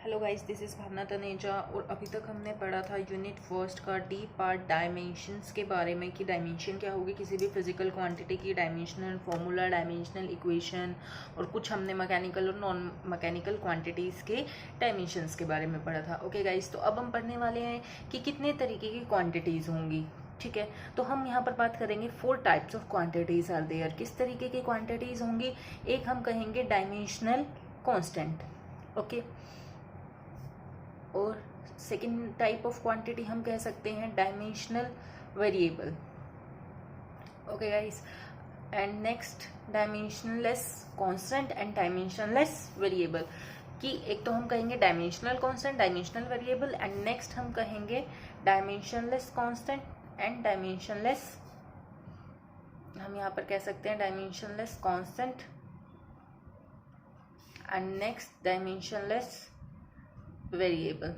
Hello guys, this is भावना तनेजा। और अभी तक हमने पढ़ा था यूनिट फर्स्ट का डी पार्ट डायमेंशंस के बारे में कि डायमेंशन क्या होगी किसी भी फिजिकल क्वांटिटी की, डायमेंशनल फॉर्मूला, डायमेंशनल इक्वेशन, और कुछ हमने मैकेनिकल और नॉन मैकेनिकल क्वांटिटीज़ के डायमेंशंस के बारे में पढ़ा था। ओके गाइस, तो अब हम पढ़ने वाले हैं कि कितने तरीके की क्वांटिटीज़ होंगी। ठीक है, तो हम यहाँ पर बात करेंगे 4 types of quantities are there. किस तरीके की क्वांटिटीज़ होंगी? एक हम कहेंगे डायमेंशनल कांस्टेंट, ओके, और सेकेंड टाइप ऑफ क्वांटिटी हम कह सकते हैं dimensional variable. Okay guys, and next dimensionless constant and dimensionless variable. कि एक तो हम कहेंगे dimensional constant, dimensional variable, and next हम कहेंगे डायमेंशनलेस कांस्टेंट एंड डायमेंशनलेस, हम यहाँ पर कह सकते हैं dimensionless constant and next dimensionless variable.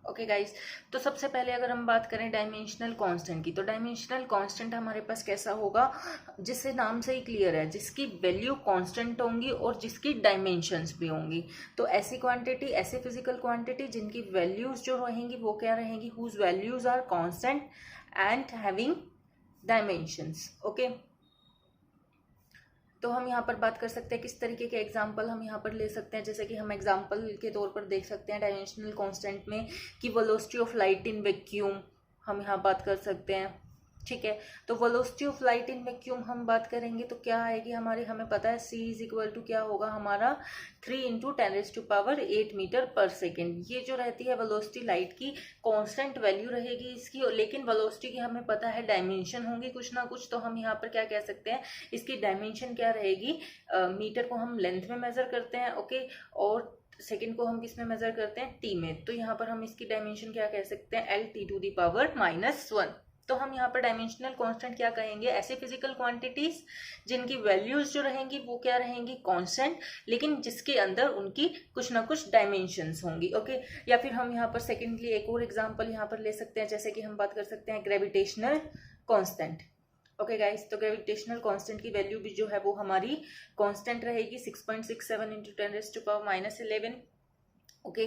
Okay guys, तो सबसे पहले अगर हम बात करें डायमेंशनल कांस्टेंट की, तो डायमेंशनल कांस्टेंट हमारे पास कैसा होगा, जिससे नाम से ही क्लियर है, जिसकी वैल्यू कांस्टेंट होंगी और जिसकी डायमेंशंस भी होंगी। तो ऐसी क्वांटिटी, ऐसे फिजिकल क्वांटिटी जिनकी वैल्यूज जो रहेंगी वो क्या रहेंगी, whose values are constant and having dimensions. Okay, तो हम यहाँ पर बात कर सकते हैं किस तरीके के एग्जाम्पल हम यहाँ पर ले सकते हैं। जैसे कि हम एग्जाम्पल के तौर पर देख सकते हैं डायमेंशनल कांस्टेंट में कि velocity of light in vacuum हम यहाँ बात कर सकते हैं। ठीक है, तो velocity of light in vacuum हम बात करेंगे तो क्या आएगी हमारी, हमें पता है c इज इक्वल टू क्या होगा हमारा 3 × 10⁸ मीटर पर सेकेंड। ये जो रहती है वेलोसिटी लाइट की, कांस्टेंट वैल्यू रहेगी इसकी, लेकिन वेलोसिटी की हमें पता है डायमेंशन होंगी कुछ ना कुछ। तो हम यहाँ पर क्या कह सकते हैं, इसकी डायमेंशन क्या रहेगी, मीटर को हम लेंथ में मेजर करते हैं, ओके, और सेकेंड को हम किस में मेजर करते हैं, टी में। तो यहाँ पर हम इसकी डायमेंशन क्या कह सकते हैं, L/(-1). तो हम यहाँ पर डायमेंशनल कांस्टेंट क्या कहेंगे, ऐसे फिजिकल क्वांटिटीज जिनकी वैल्यूज जो रहेंगी वो क्या रहेंगी, कांस्टेंट, लेकिन जिसके अंदर उनकी कुछ ना कुछ डायमेंशंस होंगी। ओके, या फिर हम यहाँ पर सेकेंडली एक और एग्जांपल यहाँ पर ले सकते हैं, जैसे कि हम बात कर सकते हैं ग्रेविटेशनल कांस्टेंट। ओके गाइस, तो ग्रेविटेशनल कांस्टेंट की वैल्यू भी जो है वो हमारी कांस्टेंट रहेगी 6.67 × 10⁻11। ओके,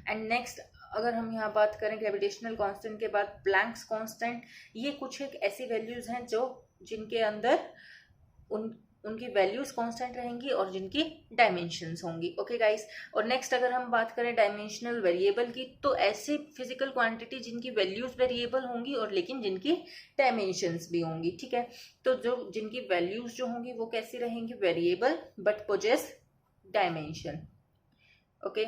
एंड नेक्स्ट अगर हम यहाँ बात करें ग्रेविटेशनल कांस्टेंट के बाद प्लैंक्स कांस्टेंट, ये कुछ एक ऐसी वैल्यूज हैं जो जिनके अंदर उनकी वैल्यूज कांस्टेंट रहेंगी और जिनकी डायमेंशंस होंगी। ओके गाइस, और नेक्स्ट अगर हम बात करें डायमेंशनल वेरिएबल की, तो ऐसी फिजिकल क्वांटिटी जिनकी वैल्यूज वेरिएबल होंगी और लेकिन जिनकी डायमेंशंस भी होंगी। ठीक है, तो जो जिनकी वैल्यूज जो होंगी वो कैसी रहेंगी, variable but possess dimension. Okay,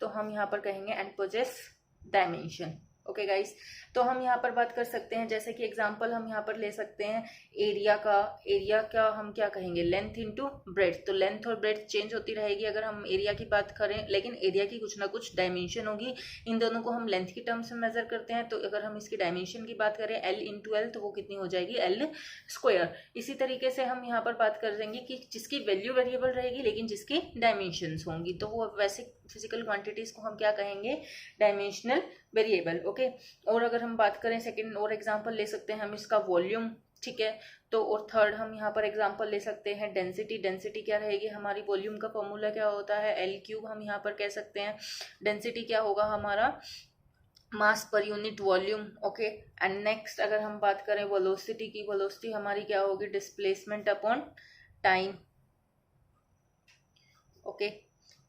तो हम यहाँ पर कहेंगे and possess dimension. Okay guys, तो हम यहाँ पर बात कर सकते हैं, जैसे कि एग्जांपल हम यहाँ पर ले सकते हैं एरिया का। एरिया का हम क्या कहेंगे, लेंथ इनटू ब्रेड्थ। तो लेंथ और ब्रेड्थ चेंज होती रहेगी अगर हम एरिया की बात करें, लेकिन एरिया की कुछ ना कुछ डायमेंशन होगी। इन दोनों को हम लेंथ की टर्म्स में मेजर करते हैं, तो अगर हम इसकी डायमेंशन की बात करें L/L, तो वो कितनी हो जाएगी, L²। इसी तरीके से हम यहाँ पर बात कर देंगे कि जिसकी वैल्यू वेरिएबल रहेगी लेकिन जिसकी डायमेंशंस होंगी, तो वो वैसे फिजिकल क्वांटिटीज को हम क्या कहेंगे, डायमेंशनल वेरिएबल। ओके, और अगर हम बात करें सेकंड और एग्जांपल ले सकते हैं हम इसका वॉल्यूम। ठीक है, तो और थर्ड हम यहाँ पर एग्जांपल ले सकते हैं डेंसिटी। डेंसिटी क्या रहेगी हमारी, वॉल्यूम का फॉर्मूला क्या होता है, L3 हम यहाँ पर कह सकते हैं। डेंसिटी क्या होगा हमारा, mass per unit volume. Okay, and next अगर हम बात करें वेलोसिटी की, वेलोसिटी हमारी क्या होगी, डिस्प्लेसमेंट अपॉन टाइम। ओके,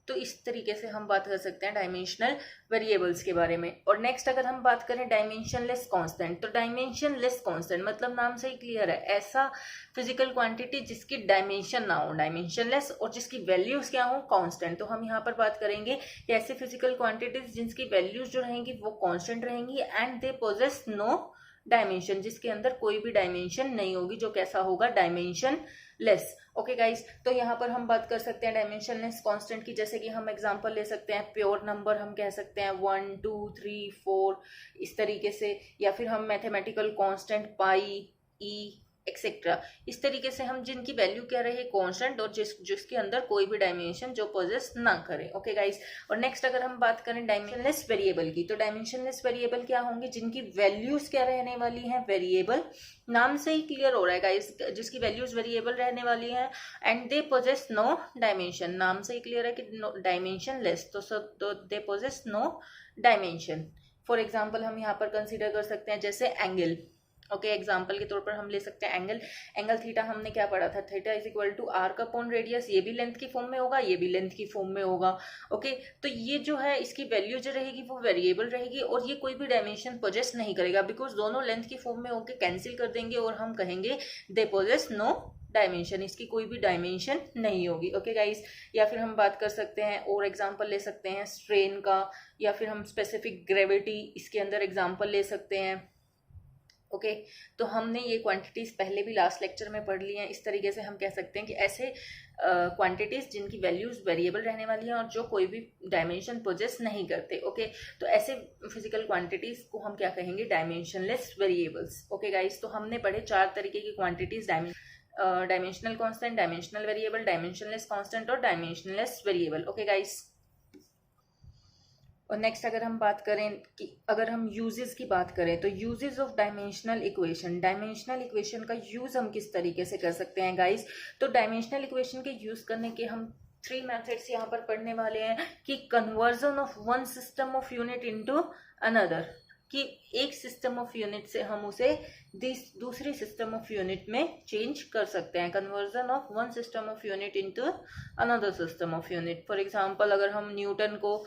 तो इस तरीके से हम बात कर सकते हैं डायमेंशनल वेरिएबल्स के बारे में। और नेक्स्ट अगर हम बात करें डायमेंशनलेस कांस्टेंट, तो डायमेंशनलेस कांस्टेंट मतलब नाम से ही क्लियर है, ऐसा फिजिकल क्वांटिटी जिसकी डायमेंशन ना हो, डायमेंशनलेस, और जिसकी वैल्यूज क्या हो, कांस्टेंट। तो हम यहाँ पर बात करेंगे कि ऐसे फिजिकल क्वांटिटीज जिनकी वैल्यूज जो रहेंगी वो कांस्टेंट रहेंगी and they possess no dimension, जिसके अंदर कोई भी डायमेंशन नहीं होगी, जो कैसा होगा, डायमेंशन लेस। ओके गाइस, तो यहाँ पर हम बात कर सकते हैं डायमेंशनलेस कांस्टेंट की, जैसे कि हम एग्जांपल ले सकते हैं प्योर नंबर, हम कह सकते हैं 1 2 3 4 इस तरीके से, या फिर हम मैथमेटिकल कांस्टेंट पाई, ई, एक्सेट्रा। इस तरीके से हम जिनकी वैल्यू क्या रहे कांस्टेंट और जिसके अंदर कोई भी डायमेंशन जो पोजेस ना करे। ओके गाइस, और नेक्स्ट अगर हम बात करें डायमेंशनलेस वेरिएबल की, तो डायमेंशनलेस वेरिएबल क्या होंगे, जिनकी वैल्यूज क्या रहने वाली हैं, वेरिएबल। नाम से ही क्लियर हो रहा है गाइस, जिसकी वैल्यूज वेरिएबल रहने वाली है and they possess no dimension. नाम से ही क्लियर है कि डायमेंशनलेस, तो they possess no dimension. For example हम यहाँ पर कंसिडर कर सकते हैं जैसे एंगल। ओके, एग्जाम्पल के तौर पर हम ले सकते हैं एंगल थीटा। हमने क्या पढ़ा था, theta is equal to arc upon radius. ये भी लेंथ की फॉर्म में होगा, ये भी लेंथ की फॉर्म में होगा। ओके, तो ये जो है इसकी वैल्यू जो रहेगी वो वेरिएबल रहेगी और ये कोई भी डायमेंशन पोजेस नहीं करेगा, बिकॉज दोनों लेंथ की फॉर्म में होकर कैंसिल कर देंगे और हम कहेंगे दे पोजेस नो डायमेंशन, इसकी कोई भी डायमेंशन नहीं होगी। ओके गाइस, या फिर हम बात कर सकते हैं और एग्जांपल ले सकते हैं स्ट्रेन का, या फिर हम स्पेसिफिक ग्रेविटी इसके अंदर एग्जांपल ले सकते हैं। ओके, तो हमने ये क्वांटिटीज पहले भी लास्ट लेक्चर में पढ़ ली हैं। इस तरीके से हम कह सकते हैं कि ऐसे क्वांटिटीज जिनकी वैल्यूज वेरिएबल रहने वाली हैं और जो कोई भी डायमेंशन पोजेस नहीं करते। ओके, तो ऐसे फिजिकल क्वांटिटीज को हम क्या कहेंगे, डायमेंशनलेस वेरिएबल्स। ओके गाइस, तो हमने पढ़े 4 तरीके की quantities, dimensional constant, dimensional variable, dimensionless constant और डायमेंशनलेस वेरिएबल। ओके गाइस, और नेक्स्ट अगर हम बात करें कि अगर हम यूजेस की बात करें तो uses of dimensional equation, dimensional equation का यूज हम किस तरीके से कर सकते हैं गाइस। तो डायमेंशनल इक्वेशन के यूज करने के हम 3 मेथड्स यहाँ पर पढ़ने वाले हैं कि conversion of one system of unit into another, कि एक सिस्टम ऑफ यूनिट से हम उसे दूसरी सिस्टम ऑफ यूनिट में चेंज कर सकते हैं। Conversion of one system of unit into another system of unit. For example अगर हम न्यूटन को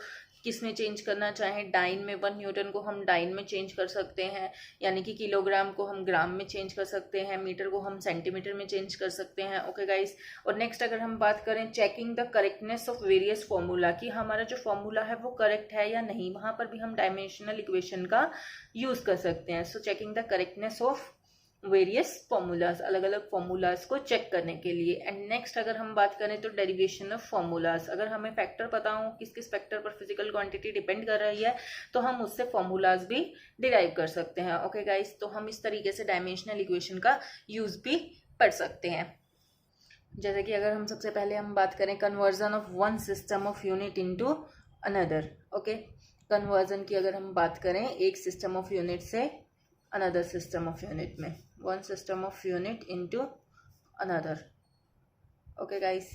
किस में चेंज करना चाहें, डाइन में, 1 न्यूटन को हम डाइन में चेंज कर सकते हैं, यानी कि किलोग्राम को हम ग्राम में चेंज कर सकते हैं, मीटर को हम सेंटीमीटर में चेंज कर सकते हैं। ओके गाइस, और नेक्स्ट अगर हम बात करें checking the correctness of various formula, कि हमारा जो फॉर्मूला है वो करेक्ट है या नहीं, वहां पर भी हम डायमेंशनल इक्वेशन का यूज कर सकते हैं। So checking the correctness of various formulas, अलग अलग फॉर्मूलाज को चेक करने के लिए। एंड नेक्स्ट अगर हम बात करें तो डेरिवेशन ऑफ फॉर्मूलाज, अगर हमें फैक्टर पता हो किस किस फैक्टर पर फिजिकल क्वांटिटी डिपेंड कर रही है तो हम उससे फॉर्मूलाज भी डिराइव कर सकते हैं। ओके गाइस, तो हम इस तरीके से डायमेंशनल इक्वेशन का यूज भी पढ़ सकते हैं। जैसे कि अगर हम सबसे पहले हम बात करें conversion of one system of unit into another. Okay, conversion की अगर हम बात करें एक सिस्टम ऑफ यूनिट से अनदर सिस्टम ऑफ यूनिट में, one system of unit into another. Okay guys,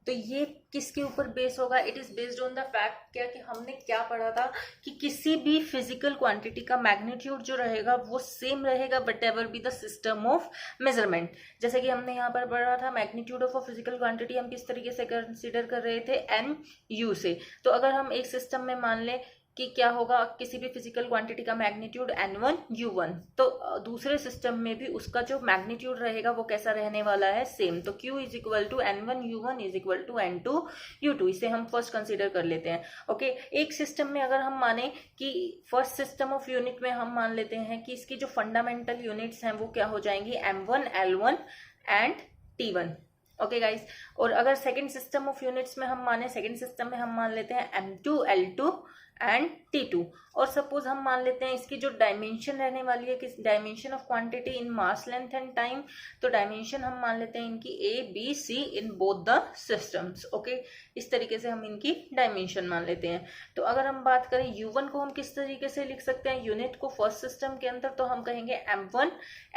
तो ये किसके ऊपर बेस होगा, it is based on the fact क्या कि हमने क्या पढ़ा था कि किसी भी फिजिकल क्वांटिटी का मैग्नीट्यूड जो रहेगा वो सेम रहेगा but ever be the system of measurement. जैसे कि हमने यहाँ पर पढ़ा था magnitude of a physical quantity हम किस तरीके से कंसीडर कर रहे थे, एन यू से। तो अगर हम एक सिस्टम में मान लें कि क्या होगा, किसी भी फिजिकल क्वांटिटी का मैग्नीट्यूड n1 u1, तो दूसरे सिस्टम में भी उसका जो मैग्नीट्यूड रहेगा वो कैसा रहने वाला है, सेम। तो q is equal to n1 u1 is equal to n2 u2, इसे हम फर्स्ट कंसीडर कर लेते हैं। ओके, एक सिस्टम में अगर हम माने कि फर्स्ट सिस्टम ऑफ यूनिट में हम मान लेते हैं कि इसकी जो फंडामेंटल यूनिट्स हैं वो क्या हो जाएंगी, m1 l1 and t1। Okay guys, और अगर सेकंड सिस्टम ऑफ यूनिट्स में हम माने, सेकंड सिस्टम में हम मान लेते हैं m2 l2 एंड t2। और सपोज हम मान लेते हैं इसकी जो डायमेंशन रहने वाली है, किस dimension of quantity in mass length and time, तो डायमेंशन हम मान लेते हैं इनकी a b c in both the systems. Okay, इस तरीके से हम इनकी डायमेंशन मान लेते हैं। तो अगर हम बात करें u1 को हम किस तरीके से लिख सकते हैं यूनिट को फर्स्ट सिस्टम के अंदर, तो हम कहेंगे m1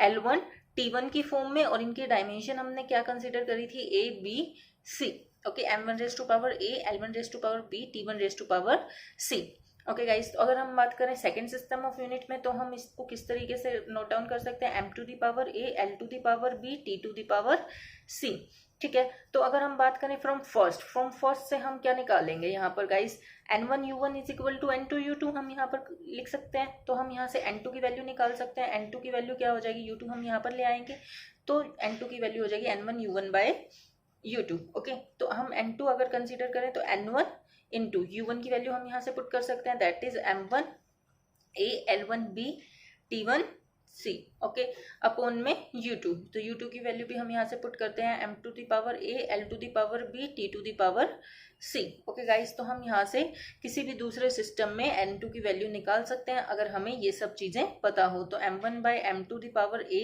l1 t1 की फॉर्म में, और इनकी डायमेंशन हमने क्या कंसीडर करी थी, a b c। Okay, m1 raise to power a, l1 raise to power b, t1 raise to power c। Okay guys, तो अगर हम बात करें सेकंड सिस्टम ऑफ यूनिट में तो हम इसको किस तरीके से नोट डाउन कर सकते हैं, m to the power a, l to the power b, t to the power c। ठीक है, तो अगर हम बात करें फ्रॉम फर्स्ट से हम क्या निकालेंगे यहाँ पर guys, n1 u1 is equal to n2 u2 हम यहाँ पर लिख सकते हैं। तो हम यहाँ से n2 की वैल्यू निकाल सकते हैं। n2 की वैल्यू क्या हो जाएगी, u2 हम यहाँ पर ले आएंगे, तो n2 की वैल्यू हो जाएगी n1 u1 bye u2। Okay, तो हम n2 अगर कंसीडर करें तो n1 इंटू u1 की वैल्यू हम यहाँ से पुट कर सकते हैं, that is m1 a l1 b t1 c, okay, upon में u2। तो u2 की वैल्यू भी हम यहाँ से पुट करते हैं m to the power a l to the power b t to the power c, okay guys. तो हम यहाँ से किसी भी दूसरे सिस्टम में n2 की वैल्यू निकाल सकते हैं अगर हमें ये सब चीजें पता हो। तो m1 by m to the power a,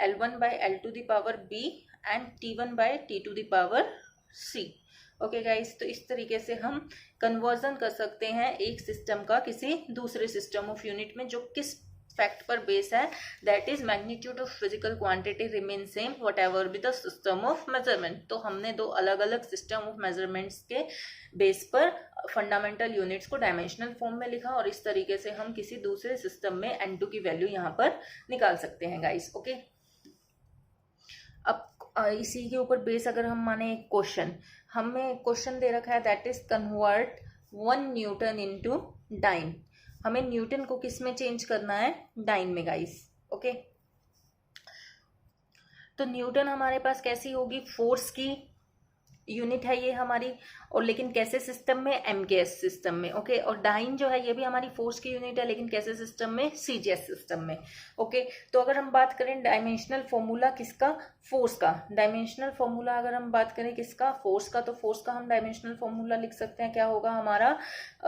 l1 by l to the power b and t1 by t to the power c, okay guys. तो इस तरीके से हम कन्वर्जन कर सकते हैं एक सिस्टम का किसी दूसरे सिस्टम ऑफ यूनिट में, जो किस फैक्ट पर बेस है, that is magnitude of physical quantity remain same what ever be the system of measurement. तो हमने दो अलग अलग सिस्टम ऑफ मेजरमेंट्स के बेस पर फंडामेंटल यूनिट्स को डायमेंशनल फॉर्म में लिखा, और इस तरीके से हम किसी दूसरे सिस्टम में n2 की वैल्यू यहाँ पर निकाल सकते हैं गाइस, ओके। अब इसी के ऊपर बेस अगर हम माने एक क्वेश्चन, हमें क्वेश्चन दे रखा है that is convert 1 newton into dyne. हमें न्यूटन को किस में चेंज करना है, डाइन में गाइस, ओके। तो न्यूटन हमारे पास कैसी होगी, फोर्स की यूनिट है ये हमारी, और लेकिन कैसे सिस्टम में, MKS सिस्टम में, ओके। और डाइन जो है ये भी हमारी फोर्स की यूनिट है, लेकिन कैसे सिस्टम में, CGS सिस्टम में, ओके। तो अगर हम बात करें डायमेंशनल फॉर्मूला किसका, फोर्स का, डायमेंशनल फॉर्मूला अगर हम बात करें किसका, फोर्स का, तो फोर्स का हम डायमेंशनल फॉर्मूला लिख सकते हैं, क्या होगा हमारा,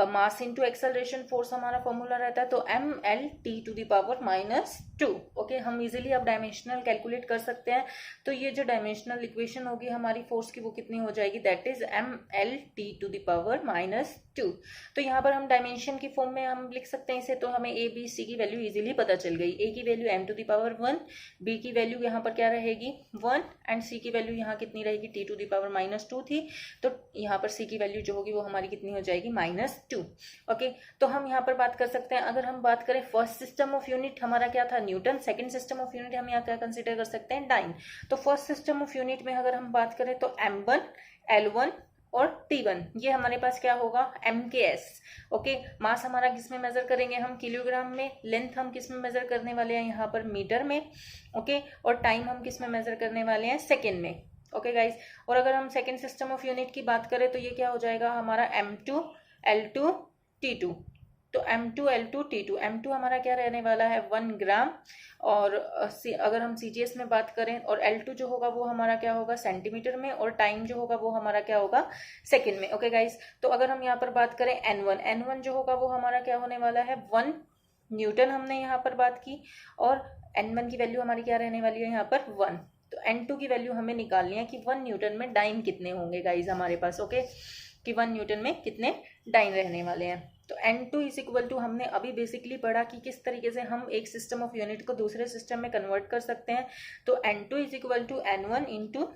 मास इनटू एक्सेलरेशन फोर्स हमारा फॉर्मूला रहता है, तो mLT to the power -2, okay. हम इजीली अब डायमेंशनल कैलकुलेट कर सकते हैं। तो ये जो डायमेंशनल इक्वेशन होगी हमारी फोर्स की, वो कितनी हो जाएगी, that is mLT to the power -2। तो यहाँ पर हम डायमेंशन की फॉर्म में हम लिख सकते हैं इसे, तो हमें A B C की वैल्यू इजीली पता चल गई। A की value m to the power 1, B की वैल्यू यहाँ पर क्या रहेगी 1, एंड C की वैल्यू यहाँ कितनी रहेगी, T टू द पावर -2 थी, तो यहाँ पर C की वैल्यू जो होगी वो हमारी कितनी हो जाएगी, -2, ओके। तो हम यहाँ पर बात कर सकते हैं, अगर हम बात करें फर्स्ट सिस्टम ऑफ यूनिट हमारा क्या था, Newton, second system of unit हम यहाँ क्या कंसिडर कर सकते हैं, डाइन। तो फर्स्ट सिस्टम ऑफ यूनिट में अगर हम बात करें तो m1, L1 और T1 ये हमारे पास क्या होगा, MKS, ओके। मास हमारा किस में मेजर करेंगे हम, किलोग्राम में, लेंथ हम किस में मेजर करने वाले हैं, यहाँ पर मीटर में, ओके। और टाइम हम किस में मेजर करने वाले हैं, सेकेंड में, ओके गाइस। और अगर हम सेकेंड सिस्टम ऑफ यूनिट की बात करें तो ये क्या हो जाएगा हमारा m2, L2, T2। तो m2, L2, T2, m2 हमारा क्या रहने वाला है 1 ग्राम, और अगर हम CGS में बात करें, और L2 जो होगा वो हमारा क्या होगा सेंटीमीटर में, और टाइम जो होगा वो हमारा क्या होगा सेकंड में, ओके गाइस। तो अगर हम यहाँ पर बात करें n1 जो होगा वो हमारा क्या होने वाला है 1 न्यूटन, हमने यहाँ पर बात की, और n1 की वैल्यू हमारी क्या रहने वाली है यहाँ पर 1। तो n2 की वैल्यू हमें निकालनी है कि 1 न्यूटन में डाइन कितने होंगे गाइज हमारे पास, ओके, कि 1 न्यूटन में कितने डाइन रहने वाले हैं। तो n2 इज इक्वल टू, हमने अभी बेसिकली पढ़ा कि किस तरीके से हम एक सिस्टम ऑफ यूनिट को दूसरे सिस्टम में कन्वर्ट कर सकते हैं। तो n2 is equal to n1 into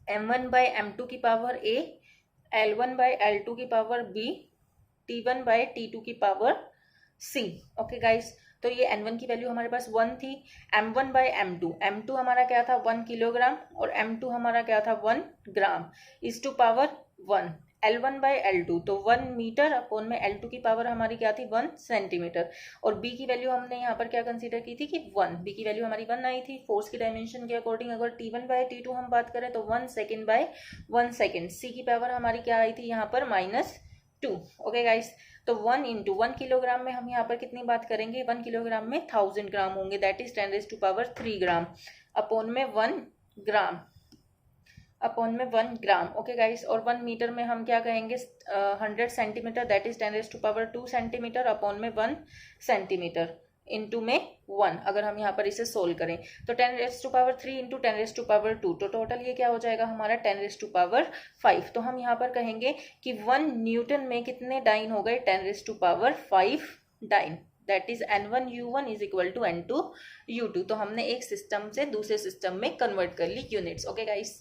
m1 by m2 की power a, L1 by L2 की power b, T1 by T2 की पावर c, ओके गाइस। तो ये n1 की वैल्यू हमारे पास 1 थी, m1 बाई m2 हमारा क्या था 1 किलोग्राम, और m2 हमारा क्या था 1 gram, is to power 1, L1 by L2 तो 1 मीटर अपॉन में L2 की पावर हमारी क्या थी 1 सेंटीमीटर, और B की वैल्यू हमने यहाँ पर क्या कंसीडर की थी कि 1, B की वैल्यू हमारी 1 आई थी। फोर्स की डायमेंशन के अकॉर्डिंग अगर T1 बाई T2 हम बात करें तो 1 सेकेंड बाई 1 सेकेंड, C की पावर हमारी क्या आई थी यहाँ पर -2, ओके गाइस। तो 1 इंटू 1 किलोग्राम में हम यहाँ पर कितनी बात करेंगे, 1 किलोग्राम में 1000 ग्राम होंगे, दैट इज 10⁻³ ग्राम, अपॉन में 1 ग्राम, अपॉन में 1 ग्राम, ओके गाइस। और 1 मीटर में हम क्या कहेंगे 100 centimetre, that is 10⁻² centimetre, upon में 1 सेंटीमीटर, इंटू में 1। अगर हम यहाँ पर इसे सोल्व करें तो 10⁻³ इंटू 10⁻², तो टोटल ये क्या हो जाएगा हमारा 10⁻5। तो हम यहाँ पर कहेंगे कि 1 न्यूटन में कितने डाइन हो गए 10⁻5 dyne, that is n1u1 is equal to n2u2। तो हमने एक सिस्टम से दूसरे सिस्टम में कन्वर्ट कर ली units, okay guys.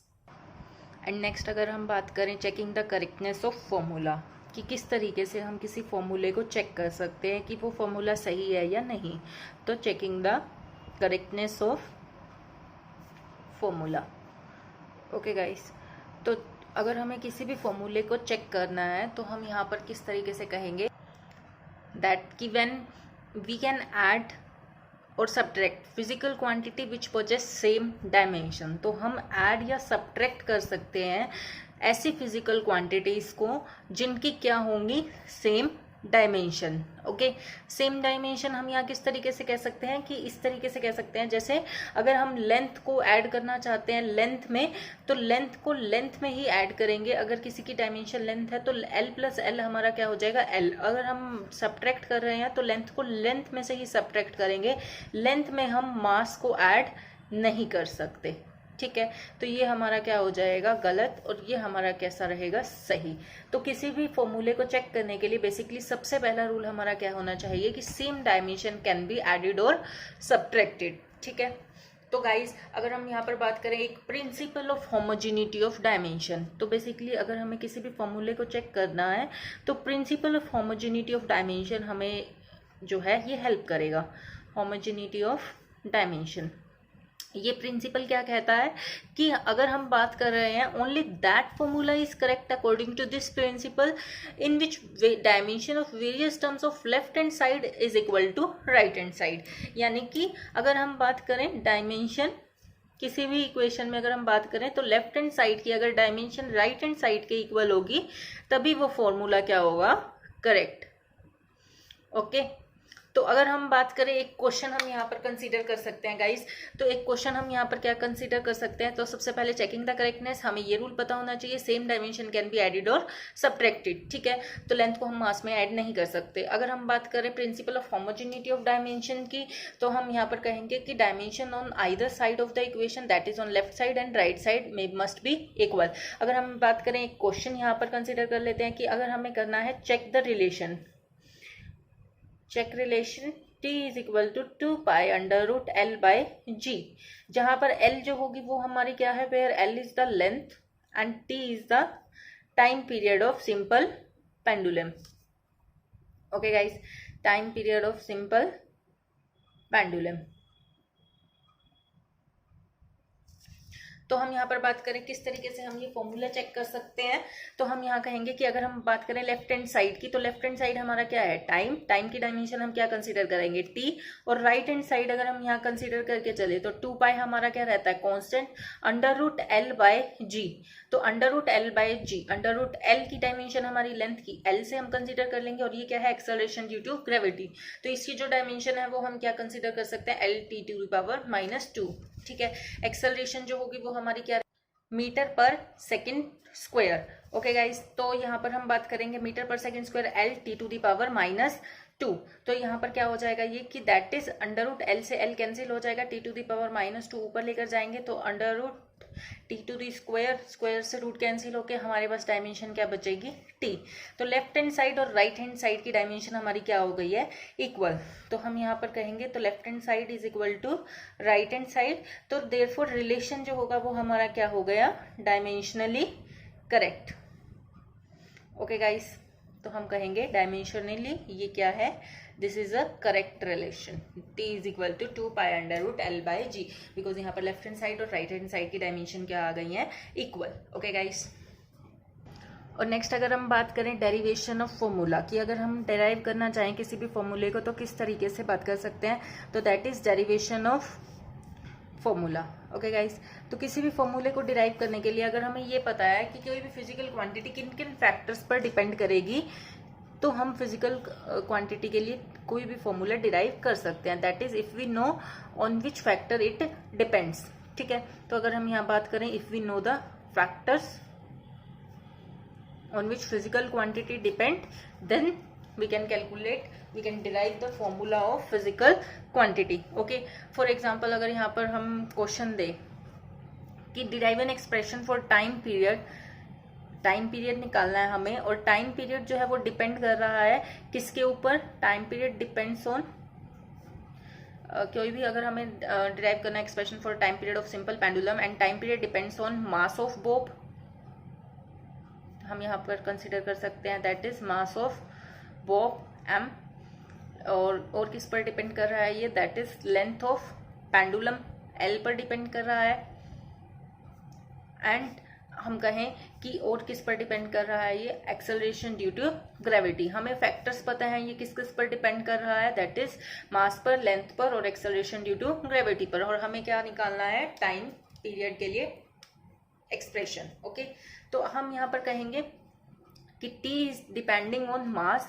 And next अगर हम बात करें checking the correctness of formula, कि किस तरीके से हम किसी फॉर्मूले को चेक कर सकते हैं कि वो फॉर्मूला सही है या नहीं। तो checking the correctness of formula, okay guys. तो अगर हमें किसी भी फॉर्मूले को चेक करना है तो हम यहाँ पर किस तरीके से कहेंगे दैट कि व्हेन वी कैन ऐड और subtract physical quantity which possess same dimension, तो हम ऐड या सब्ट्रैक्ट कर सकते हैं ऐसी फिजिकल क्वांटिटीज को जिनकी क्या होंगी same dimension. Okay, same dimension हम यहाँ किस तरीके से कह सकते हैं कि इस तरीके से कह सकते हैं, जैसे अगर हम लेंथ को ऐड करना चाहते हैं लेंथ में, तो लेंथ को लेंथ में ही ऐड करेंगे। अगर किसी की डायमेंशन लेंथ है तो l प्लस एल हमारा क्या हो जाएगा l। अगर हम सब्ट्रैक्ट कर रहे हैं तो लेंथ को लेंथ में से ही सब्ट्रैक्ट करेंगे, लेंथ में हम मास को ऐड नहीं कर सकते। ठीक है, तो ये हमारा क्या हो जाएगा गलत, और ये हमारा कैसा रहेगा सही। तो किसी भी फॉर्मूले को चेक करने के लिए बेसिकली सबसे पहला रूल हमारा क्या होना चाहिए कि same dimension can be added और सब्ट्रैक्टेड। ठीक है, तो गाइज अगर हम यहाँ पर बात करें एक principal of homogeneity of dimension, तो बेसिकली अगर हमें किसी भी फॉर्मूले को चेक करना है तो principal of homogeneity of dimension हमें जो है ये हेल्प करेगा। होमोजेनिटी ऑफ डायमेंशन, ये प्रिंसिपल क्या कहता है कि अगर हम बात कर रहे हैं only that formula is correct according to this principle in which dimension of various terms of left hand side is equal to right hand side. यानी कि अगर हम बात करें डायमेंशन किसी भी इक्वेशन में अगर हम बात करें तो लेफ्ट हैंड साइड की अगर डायमेंशन राइट हैंड साइड के इक्वल होगी तभी वो फॉर्मूला क्या होगा करेक्ट। ओके, तो अगर हम बात करें एक क्वेश्चन हम यहाँ पर कंसीडर कर सकते हैं गाइस, तो एक क्वेश्चन हम यहाँ पर क्या कंसीडर कर सकते हैं, तो सबसे पहले चेकिंग द करेक्टनेस, हमें ये रूल पता होना चाहिए same dimension can be added और सब्ट्रैक्टेड। ठीक है, तो लेंथ को हम मास में ऐड नहीं कर सकते। अगर हम बात करें principal of homogeneity of dimension की, तो हम यहाँ पर कहेंगे कि dimension on either side of the equation that is on left side and right side में मस्ट बी इक्वल। अगर हम बात करें एक क्वेश्चन यहाँ पर कंसिडर कर लेते हैं कि अगर हमें करना है check the relation, check relation t is equal to 2 pi under root L by G, जहां पर l जो होगी वो हमारी क्या है, where l is the length and t is the time period of simple pendulum. Okay guys, time period of simple pendulum. तो हम यहाँ पर बात करें किस तरीके से हम ये फॉर्मूला चेक कर सकते हैं, तो हम यहाँ कहेंगे कि अगर हम बात करें लेफ्ट हैंड साइड की, तो लेफ्ट हैंड साइड हमारा क्या है टाइम, टाइम की डायमेंशन हम क्या कंसीडर करेंगे t, और राइट हैंड साइड अगर हम यहाँ कंसीडर करके चले तो 2 पाई हमारा क्या रहता है constant, under root L by G. तो under root L by G, under root L की डायमेंशन हमारी लेंथ की एल से हम कंसीडर कर लेंगे, और ये क्या है एक्सेलरेशन ड्यू टू ग्रेविटी, तो इसकी जो डायमेंशन है वो हम क्या कंसीडर कर सकते हैं L T to the power -2। ठीक है, एक्सेलरेशन जो होगी वो हमारी क्या मीटर पर सेकंड स्क्वायर। ओके गाइस, तो यहाँ पर हम बात करेंगे मीटर पर second square L T to the power -2। तो यहाँ पर क्या हो जाएगा ये कि that is under root L से एल कैंसिल हो जाएगा, टी टू दी पावर -2 ऊपर लेकर जाएंगे तो under root T to the square, square से रूट कैंसिल होके हमारे पास डायमेंशन क्या बचेगी टी। तो लेफ्ट हैंड साइड और राइट हैंड साइड की डायमेंशन हमारी क्या हो गई है इक्वल, तो हम यहाँ पर कहेंगे तो left hand side is equal to right hand side, तो देयरफॉर रिलेशन जो होगा वो हमारा क्या हो गया डायमेंशनली करेक्ट। ओके गाइस, तो हम कहेंगे डायमेंशनली ये क्या है, this is a correct relation, t is equal to 2 pi under root L by G, because यहाँ पर लेफ्ट हैंड साइड और राइट हैंड साइड की डायमेंशन क्या आ गई है इक्वल। ओके गाइस, और नेक्स्ट अगर हम बात करें डेरिवेशन ऑफ फॉर्मूला की, अगर हम डेराइव करना चाहें किसी भी फॉर्मूले को तो किस तरीके से बात कर सकते हैं, तो that is derivation of formula. Okay guys, तो किसी भी फॉर्मूले को डिराइव करने के लिए अगर हमें ये पता है कि कोई भी फिजिकल क्वांटिटी किन किन फैक्टर्स पर डिपेंड करेगी, तो हम फिजिकल क्वांटिटी के लिए कोई भी फॉर्मूला डिराइव कर सकते हैं, that is if we know on which factor it depends. ठीक है, तो अगर हम यहाँ बात करें if we know the factors on which physical quantity depend, then we can calculate, we can derive the formula of physical quantity. Okay, for example अगर यहाँ पर हम क्वेश्चन दें कि derive an expression for time period, time period निकालना है हमें, और टाइम पीरियड जो है वो डिपेंड कर रहा है किसके ऊपर, टाइम पीरियड डिपेंड्स ऑन कोई भी अगर हमें डिराइव करना है expression for time period of simple pendulum and time period depends on mass of bob, हम यहाँ पर कंसिडर कर सकते हैं that is mass of bob M, और किस पर डिपेंड कर रहा है ये, that is length of pendulum L पर डिपेंड कर रहा है, एंड हम कहें कि और किस पर डिपेंड कर रहा है ये एक्सेलरेशन ड्यू टू ग्रेविटी। हमें फैक्टर्स पता है ये किस किस पर डिपेंड कर रहा है, दैट इज मास पर, लेंथ पर और एक्सेलरेशन ड्यू टू ग्रेविटी पर, और हमें क्या निकालना है टाइम पीरियड के लिए एक्सप्रेशन। ओके, तो हम यहाँ पर कहेंगे कि t is depending on mass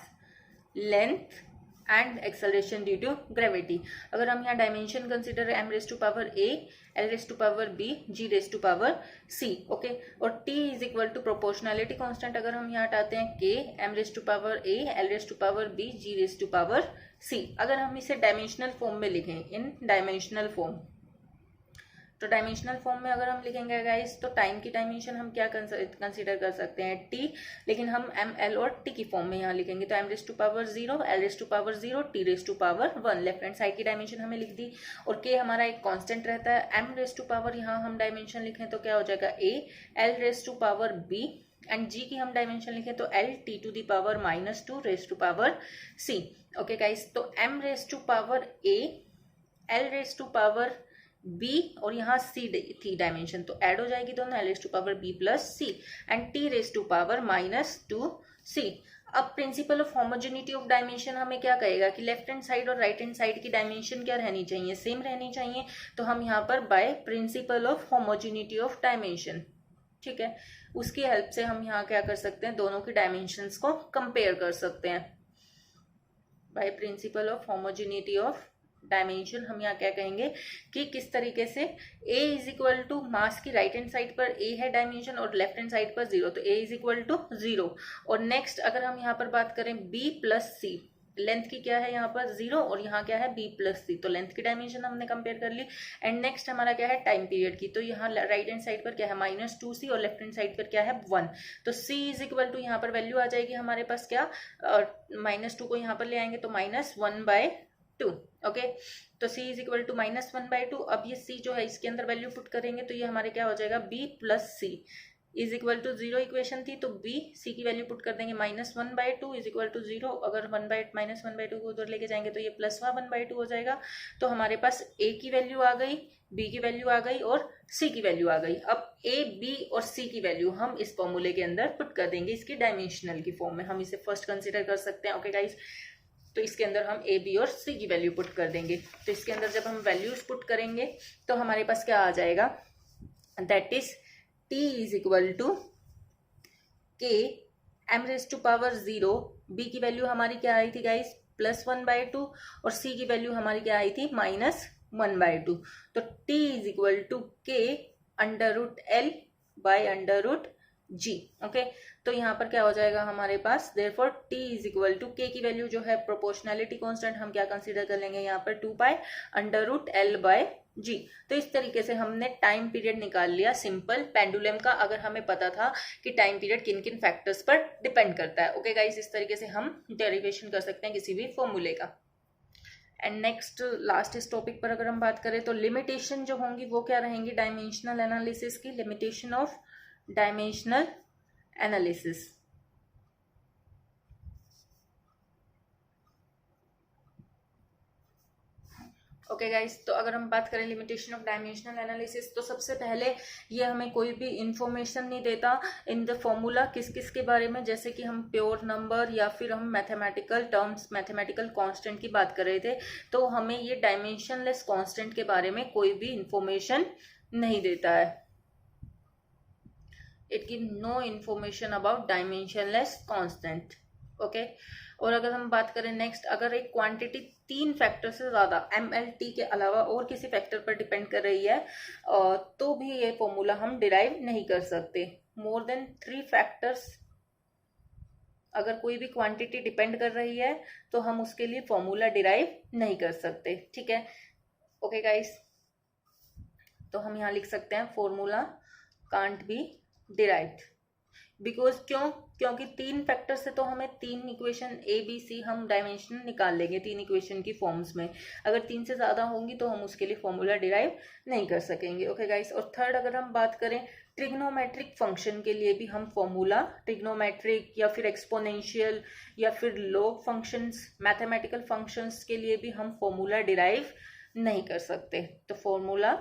length and acceleration due to gravity. अगर हम यहाँ dimension consider m raise to power a, l raise to power b, g raise to power c, okay. और t is equal to proportionality constant अगर हम यहाँ हटाते हैं k, m raise to power a, l raise to power b, g raise to power c। अगर हम इसे dimensional form में लिखें, इन डायमेंशनल फॉर्म, तो डायमेंशनल फॉर्म में अगर हम लिखेंगे गाइस, तो टाइम की डायमेंशन हम क्या कंसीडर कर सकते हैं, t, लेकिन हम m, l और t की फॉर्म में यहाँ लिखेंगे, तो m raise to power 0, l raise to power 0, t raise to power 1। Left hand side की डायमेंशन हमें लिख दी, और k हमारा एक कांस्टेंट रहता है। m रेज टू पावर यहाँ हम डायमेंशन लिखें तो क्या हो जाएगा a, l raise to power b, and g की हम डायमेंशन लिखें तो l, t to the power -2 raise to power c, okay guys. तो m raise to power a, l raise to power b और यहाँ c थी dimension, तो add हो जाएगी दोनों, l raise to power b plus c, and t raise to power -2c। अब principle of homogeneity of dimension हमें क्या कहेगा कि लेफ्ट हैंड साइड और राइट हैंड साइड की डायमेंशन क्या रहनी चाहिए, सेम रहनी चाहिए। तो हम यहाँ पर by principle of homogeneity of dimension, ठीक है, उसकी हेल्प से हम यहाँ क्या कर सकते हैं, दोनों की डायमेंशंस को कंपेयर कर सकते हैं। By principle of homogeneity of dimension हम यहाँ क्या कहेंगे कि किस तरीके से a is equal to mass की राइट हैंड साइड पर a है डायमेंशन और लेफ्ट हैंड साइड पर 0, तो a इज इक्वल टू 0। और नेक्स्ट अगर हम यहाँ पर बात करें b प्लस c, लेंथ की क्या है यहाँ पर 0 और यहाँ क्या है b प्लस c, तो लेंथ की डायमेंशन हमने कंपेयर कर ली। एंड नेक्स्ट हमारा क्या है टाइम पीरियड की, तो यहाँ राइट हैंड साइड पर क्या है -2c और लेफ्ट हैंड साइड पर क्या है 1, तो c इज इक्वल टू यहाँ पर वैल्यू आ जाएगी हमारे पास क्या, -2 को यहाँ पर ले आएंगे तो -1/2, ओके। तो c इज इक्वल टू -1/2। अब ये c जो है इसके अंदर वैल्यू पुट करेंगे तो ये हमारे क्या हो जाएगा b plus c is equal to 0 equation थी, तो b c की वैल्यू पुट कर देंगे -1/2 इज इक्वल टू 0। अगर -1/2 को उधर लेके जाएंगे तो ये +1/2 हो जाएगा। तो हमारे पास a की वैल्यू आ गई, b की वैल्यू आ गई और c की वैल्यू आ गई। अब a, b और c की वैल्यू हम इस फॉर्मूले के अंदर पुट कर देंगे, इसकी डायमेंशनल की फॉर्म में हम इसे फर्स्ट कंसिडर कर सकते हैं, ओके गाइस। तो इसके अंदर हम a, b और c की वैल्यू पुट कर देंगे। तो इसके अंदर जब हम वैल्यूज पुट करेंगे तो हमारे पास क्या आ जाएगा, that is t is equal to k m raise to power 0, b की वैल्यू हमारी क्या आई थी गाइस +1/2 और c की वैल्यू हमारी क्या आई थी -1/2। तो t is equal to k √L by √G, okay. तो यहाँ पर क्या हो जाएगा हमारे पास, therefore t is equal to k की वैल्यू जो है प्रोपोर्शनैलिटी कांस्टेंट हम क्या कंसीडर कर लेंगे यहाँ पर 2π √L/G। तो इस तरीके से हमने टाइम पीरियड निकाल लिया सिंपल पेंडुलम का, अगर हमें पता था कि टाइम पीरियड किन किन फैक्टर्स पर डिपेंड करता है, ओके गाइस। इस तरीके से हम डेरिवेशन कर सकते हैं किसी भी फॉर्मूले का। एंड नेक्स्ट लास्ट इस टॉपिक पर अगर हम बात करें तो लिमिटेशन जो होंगी वो क्या रहेंगी डायमेंशनल एनालिसिस की, limitation of dimensional analysis. Okay guys, तो अगर हम बात करें लिमिटेशन ऑफ डायमेंशनल एनालिसिस, तो सबसे पहले ये हमें कोई भी इंफॉर्मेशन नहीं देता इन द फॉर्मूला किस किस के बारे में, जैसे कि हम प्योर नंबर या फिर हम मैथमेटिकल टर्म्स, मैथमेटिकल कांस्टेंट की बात कर रहे थे, तो हमें ये डायमेंशनलेस कांस्टेंट के बारे में कोई भी इंफॉर्मेशन नहीं देता है। It give no information about dimensionless constant, okay. और अगर हम बात करें नेक्स्ट, अगर एक क्वांटिटी 3 फैक्टर से ज़्यादा MLT के अलावा और किसी फैक्टर पर डिपेंड कर रही है तो भी ये फॉर्मूला हम डिराइव नहीं कर सकते। मोर देन 3 फैक्टर्स अगर कोई भी क्वांटिटी डिपेंड कर रही है तो हम उसके लिए फॉर्मूला डिराइव नहीं कर सकते, ठीक है, ओके गाइस। तो हम यहाँ लिख सकते हैं formula can't be derived because क्योंकि 3 फैक्टर से तो हमें 3 इक्वेशन A B C हम डायमेंशन निकाल लेंगे 3 इक्वेशन की फॉर्म्स में। अगर 3 से ज़्यादा होंगी तो हम उसके लिए फॉर्मूला डिराइव नहीं कर सकेंगे, ओके गाइस। और थर्ड, अगर हम बात करें ट्रिग्नोमेट्रिक फंक्शन के लिए भी हम फॉर्मूला ट्रिग्नोमेट्रिक या फिर एक्सपोनेंशियल या फिर लॉग फंक्शंस, मैथमेटिकल फंक्शंस के लिए भी हम फॉर्मूला डिराइव नहीं कर सकते। तो formula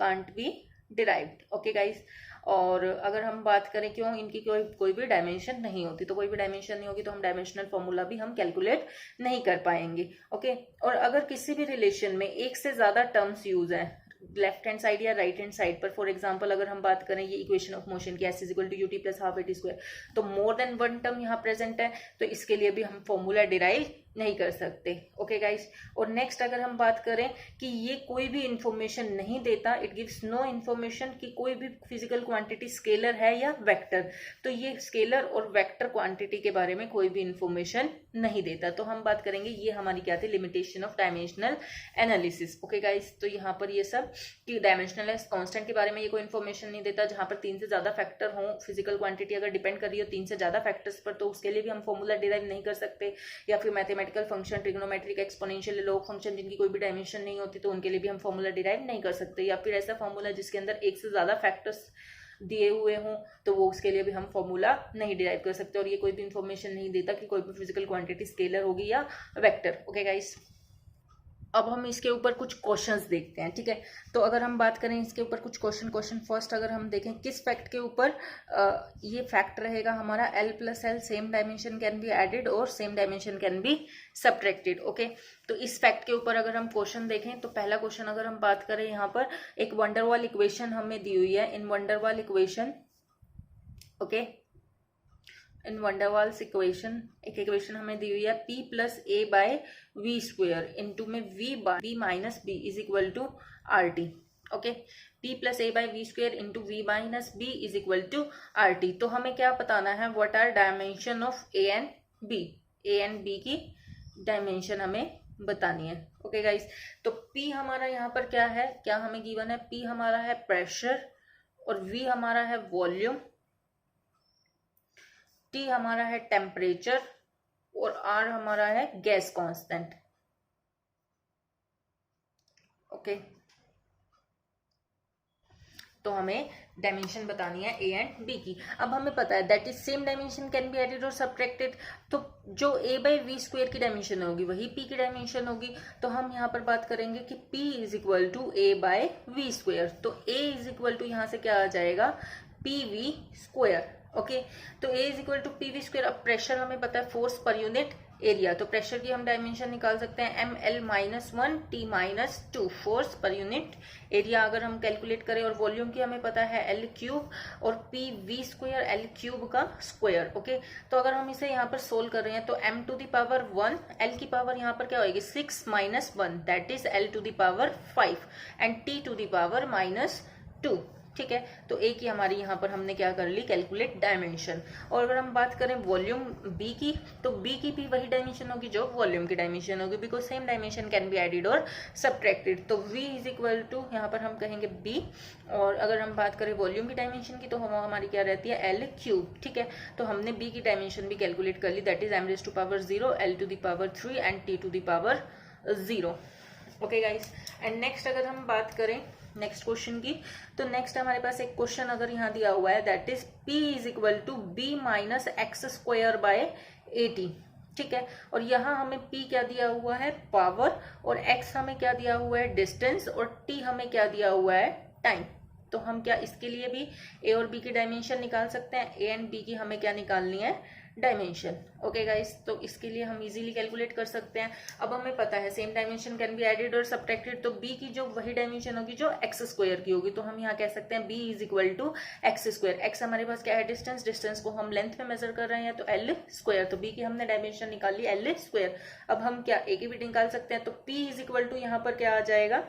can't be derived, okay guys. और अगर हम बात करें क्यों, इनकी कोई भी डायमेंशन नहीं होती, तो कोई भी डायमेंशन नहीं होगी तो हम डायमेंशनल फॉर्मूला भी हम कैलकुलेट नहीं कर पाएंगे, ओके। और अगर किसी भी रिलेशन में एक से ज़्यादा टर्म्स यूज हैं, लेफ्ट हैंड साइड या राइट हैंड साइड पर। फॉर एग्जांपल अगर हम बात करें ये इक्वेशन ऑफ मोशन की s equal to ut plus half at square, तो मोर देन वन टर्म यहाँ प्रेजेंट है, तो इसके लिए भी हम फॉर्मूला डिराइव नहीं कर सकते। ओके गाइस, और नेक्स्ट अगर हम बात करें कि ये कोई भी इंफॉर्मेशन नहीं देता, इट गिव्स नो इंफॉर्मेशन कि कोई भी फिजिकल क्वांटिटी स्केलर है या वेक्टर, तो ये स्केलर और वेक्टर क्वांटिटी के बारे में कोई भी इंफॉर्मेशन नहीं देता। तो हम बात करेंगे ये हमारी क्या थी, limitation of dimensional analysis. Okay guys, तो यहाँ पर ये सब कि डायमेंशनल कांस्टेंट के बारे में ये कोई इंफॉर्मेशन नहीं देता, जहां पर 3 से ज्यादा फैक्टर हो, फिजिकल क्वांटिटी अगर डिपेंड कर रही हो 3 से ज्यादा फैक्टर्स पर, तो उसके लिए भी हम फॉर्मूला डिराइव नहीं कर सकते। या फिर mathematical function, trigonometric, exponential, log function जिनकी कोई भी डायमेंशन नहीं होती, तो उनके लिए भी हम फॉर्मूला डिराइव नहीं कर सकते। या फिर ऐसा फॉर्मूला जिसके अंदर 1 से ज्यादा फैक्टर्स दिए हुए हों, तो वो उसके लिए भी हम फॉर्मूला नहीं डिराइव कर सकते। और ये कोई भी इंफॉर्मेशन नहीं देता कि कोई भी फिजिकल क्वांटिटी स्केलर होगी या वेक्टर। ओके गाइस, अब हम इसके ऊपर कुछ क्वेश्चंस देखते हैं, ठीक है। तो अगर हम बात करें इसके ऊपर कुछ क्वेश्चन फर्स्ट अगर हम देखें किस फैक्ट के ऊपर, ये फैक्ट रहेगा हमारा l plus L same dimension can be added और same dimension can be subtracted. Okay, तो इस फैक्ट के ऊपर अगर हम क्वेश्चन देखें, तो पहला क्वेश्चन अगर हम बात करें, यहाँ पर एक वंडरवॉल इक्वेशन हमें दी हुई है। In Van der Waal equation, okay, in Van der Waals equation एक इक्वेशन हमें दी हुई है p plus A by V square into में v minus B is equal to R T. Okay, p plus A by V square into V minus B is equal to R T. तो हमें क्या बताना है, what are dimension of A and B, A and B की dimension हमें बतानी है। Okay guys, तो p हमारा यहाँ पर क्या है, क्या हमें गिवन है, p हमारा है प्रेशर और v हमारा है वॉल्यूम, T हमारा है टेम्परेचर और R हमारा है गैस कांस्टेंट। ओके, तो हमें डायमेंशन बतानी है A एंड B की। अब हमें पता है that is same dimension can be added और सब्ट्रैक्टेड, तो जो A बाई वी स्क्वायर की डायमेंशन होगी वही P की डायमेंशन होगी। तो हम यहाँ पर बात करेंगे कि P is equal to A by V square, तो A इज इक्वल टू यहाँ से क्या आ जाएगा, PV स्क्वायर। ओके, तो A is equal to PV square. अब प्रेशर हमें पता है फोर्स पर यूनिट एरिया, तो प्रेशर की हम डायमेंशन निकाल सकते हैं ml minus 1 T minus 2 force per unit area अगर हम कैलकुलेट करें। और वॉल्यूम की हमें पता है L क्यूब और PV स्क्वायर L क्यूब का स्क्वायर। ओके, तो अगर हम इसे यहाँ पर सोल्व कर रहे हैं तो m to the power 1, L की पावर यहाँ पर क्या होगी 6 minus 1 that is L to the power 5 and T to the power minus 2। ठीक है, तो ए की हमारी यहाँ पर हमने क्या कर ली, कैलकुलेट डायमेंशन। और अगर हम बात करें वॉल्यूम बी की, तो बी की भी वही डायमेंशन होगी जो वॉल्यूम की डायमेंशन होगी, because same dimension can be added और सब्ट्रैक्टेड। तो v इज इक्वल टू यहाँ पर हम कहेंगे b, और अगर हम बात करें वॉल्यूम की डायमेंशन की, तो हमारी क्या रहती है L क्यूब। ठीक है, तो हमने b की डायमेंशन भी कैलकुलेट कर ली, that is m raise to power 0, L to the power 3 and T to the power 0। Okay guys, and next अगर हम बात करें नेक्स्ट क्वेश्चन की, तो नेक्स्ट हमारे पास एक क्वेश्चन अगर यहाँ दिया हुआ है that is p is equal to b minus X square by 80। ठीक है, और यहाँ हमें p क्या दिया हुआ है, पावर, और x हमें क्या दिया हुआ है, डिस्टेंस, और t हमें क्या दिया हुआ है, टाइम। तो हम क्या इसके लिए भी a और b की डायमेंशन निकाल सकते हैं, a एंड b की हमें क्या निकालनी है, डायमेंशन। ओके गाइस, तो इसके लिए हम इजीली कैलकुलेट कर सकते हैं। अब हमें पता है same dimension can be added और सब्ट्रैक्टेड, तो b की जो वही डायमेंशन होगी जो एक्स स्क्वायर की होगी, तो हम यहाँ कह सकते हैं b is equal to x square. X हमारे पास क्या है, डिस्टेंस, डिस्टेंस को हम लेंथ में मेजर कर रहे हैं, तो l स्क्वायर, तो b की हमने डायमेंशन निकाल ली l स्क्वायर। अब हम क्या a की भी निकाल सकते हैं, तो p इज इक्वल टू यहाँ पर क्या आ जाएगा,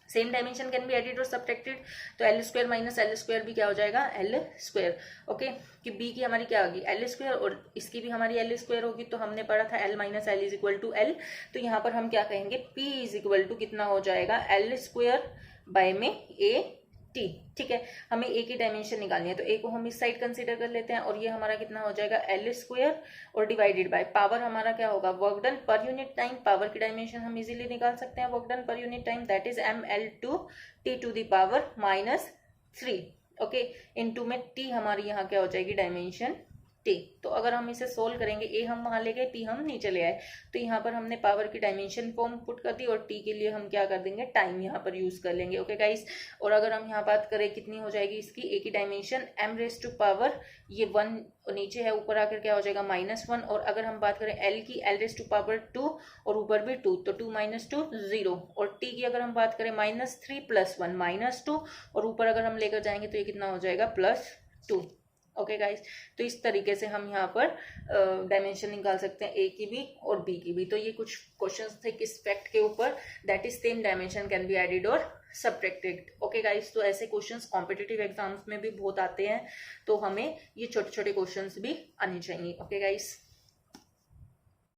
same dimension can be added और सब्ट्रैक्टेड, तो L square minus L square भी क्या हो जाएगा, एल स्क्वायर। ओके, कि बी की हमारी क्या होगी, एल स्क्वायर, और इसकी भी हमारी एल स्क्वायर होगी। तो हमने पढ़ा था L minus L is equal to L, तो यहाँ पर हम क्या कहेंगे, पी इज इक्वल टू कितना हो जाएगा, एल स्क्वायर बाय में ए टी। ठीक है, हमें ए की डायमेंशन निकालनी है, तो ए को हम इस साइड कंसीडर कर लेते हैं, और ये हमारा कितना हो जाएगा, एल स्क्वायर, और डिवाइडेड बाय पावर हमारा क्या होगा, work done per unit time. Power की डायमेंशन हम इजीली निकाल सकते हैं, work done per unit time, that is M L two T to the power minus 3। Okay, into में टी हमारी यहाँ क्या हो जाएगी, डायमेंशन टी। तो अगर हम इसे सोल्व करेंगे, ए हम वहां ले गए, पी हम नीचे ले आए, तो यहाँ पर हमने पावर की डायमेंशन फॉर्म पुट कर दी और टी के लिए हम क्या कर देंगे, टाइम यहाँ पर यूज कर लेंगे। ओके गाइस, और अगर हम यहाँ बात करें कितनी हो जाएगी इसकी, ए की dimension m raise to power, ये 1 नीचे है, ऊपर आकर क्या हो जाएगा -1। और अगर हम बात करें एल की, l रेज टू पावर 2 और ऊपर भी 2, तो 2 - 2 0। और टी की अगर हम बात करें -3 + 1 -2, और ऊपर अगर हम लेकर जाएंगे तो ये कितना हो जाएगा, +2। ओके गाइस, तो इस तरीके से हम यहाँ पर डायमेंशन निकाल सकते हैं ए की भी और बी की भी। तो ये कुछ क्वेश्चंस थे किस फैक्ट के ऊपर, that is same dimension can be added और सब्ट्रैक्टेड। ओके गाइस, तो ऐसे क्वेश्चंस कॉम्पिटिटिव एग्जाम्स में भी बहुत आते हैं, तो हमें ये छोटे छोटे क्वेश्चंस भी आने चाहिए। Okay guys.